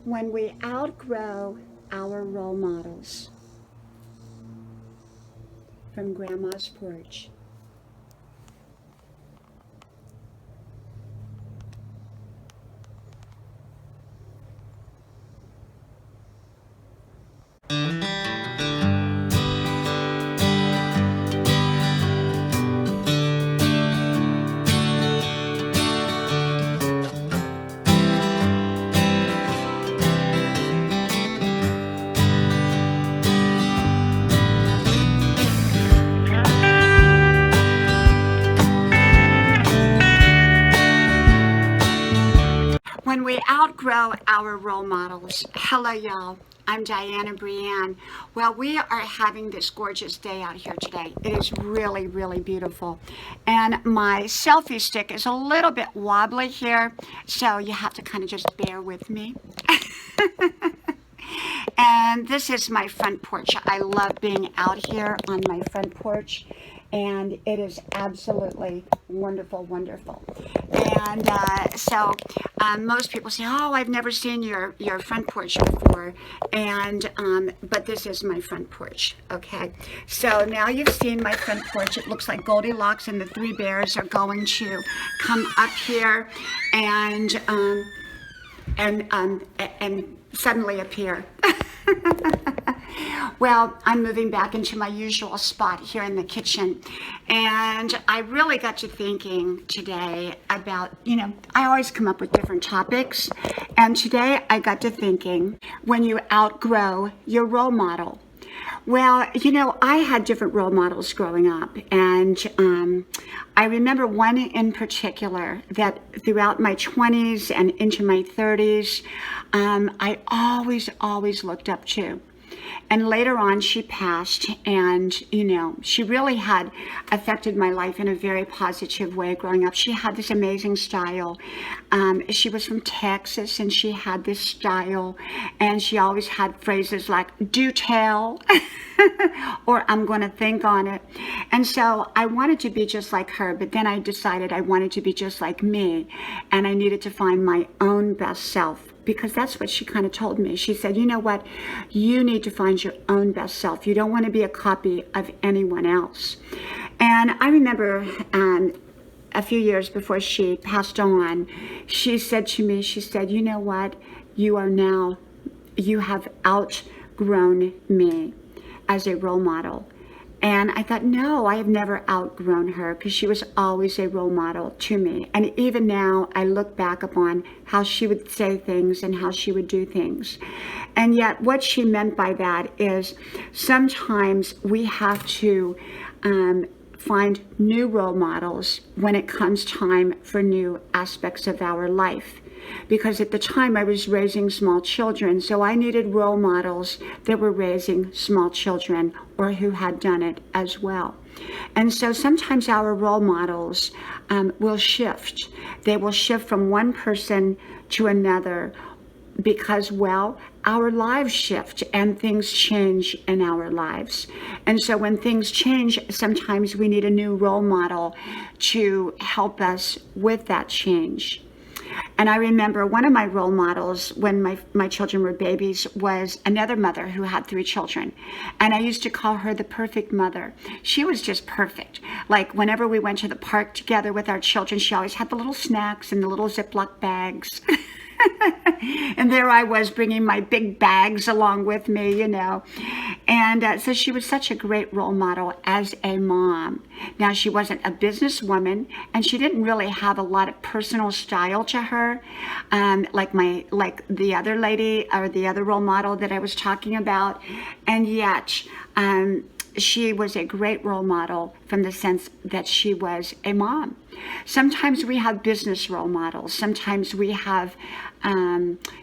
When we outgrow our role models, from Grandma's Porch. When we outgrow our role models. Hello, y'all. I'm Diana Brienne. Well, we are having this gorgeous day out here today. It is really, really beautiful. And my selfie stick is a little bit wobbly here, so you have to kind of just bear with me. And this is my front porch. I love being out here on my front porch, and it is absolutely wonderful, wonderful. And most people say, "Oh, I've never seen your front porch before," and but this is my front porch. Okay, so now you've seen my front porch. It looks like Goldilocks and the three bears are going to come up here and suddenly appear. Well, I'm moving back into my usual spot here in the kitchen, and I really got to thinking today about, I always come up with different topics, and today I got to thinking, when you outgrow your role model. Well, I had different role models growing up, and I remember one in particular that throughout my 20s and into my 30s, I always looked up to. And later on, she passed, and, she really had affected my life in a very positive way growing up. She had this amazing style. She was from Texas, and she had this style, and she always had phrases like, "do tell," or "I'm going to think on it." And so I wanted to be just like her, but then I decided I wanted to be just like me, and I needed to find my own best self. Because that's what she kind of told me. She said, "You know what? You need to find your own best self. You don't want to be a copy of anyone else." And I remember a few years before she passed on, she said to me, she said, "You know what? You have outgrown me as a role model." And I thought, no, I have never outgrown her, because she was always a role model to me. And even now, I look back upon how she would say things and how she would do things. And yet, what she meant by that is sometimes we have to find new role models when it comes time for new aspects of our life. Because at the time I was raising small children, so I needed role models that were raising small children or who had done it as well. And so sometimes our role models will shift. They will shift from one person to another because, well, our lives shift and things change in our lives. And so when things change, sometimes we need a new role model to help us with that change. And I remember one of my role models when my children were babies was another mother who had 3 children. And I used to call her the perfect mother. She was just perfect. Like whenever we went to the park together with our children, she always had the little snacks and the little Ziploc bags. And there I was bringing my big bags along with me, And so she was such a great role model as a mom. Now, she wasn't a businesswoman, and she didn't really have a lot of personal style to her, like the other lady or the other role model that I was talking about. And yet, she was a great role model from the sense that she was a mom. Sometimes we have business role models. Sometimes we have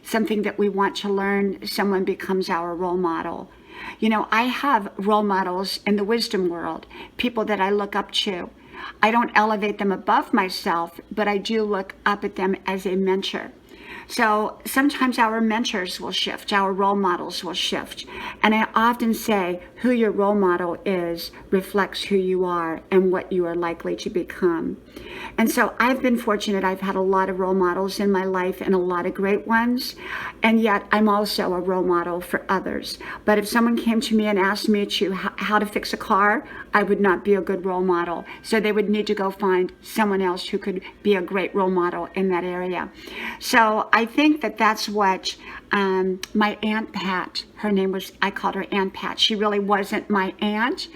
something that we want to learn. Someone becomes our role model. I have role models in the wisdom world, people that I look up to. I don't elevate them above myself, but I do look up at them as a mentor. So sometimes our mentors will shift, our role models will shift. And I often say who your role model is reflects who you are and what you are likely to become. And so I've been fortunate. I've had a lot of role models in my life and a lot of great ones. And yet I'm also a role model for others. But if someone came to me and asked me how to fix a car, I would not be a good role model. So they would need to go find someone else who could be a great role model in that area. So I think that that's what my Aunt Pat, her name was, I called her Aunt Pat. She really wasn't my aunt,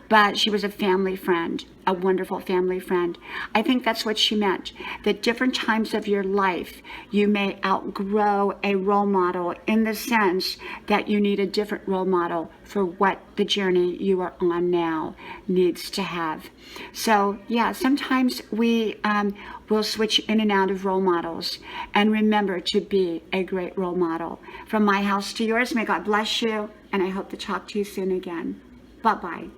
but she was a family friend, a wonderful family friend. I think that's what she meant, that different times of your life, you may outgrow a role model in the sense that you need a different role model for what the journey you are on now needs to have. So yeah, sometimes we will switch in and out of role models, and remember to be a great role model. From my house to yours, may God bless you, and I hope to talk to you soon again. Bye-bye.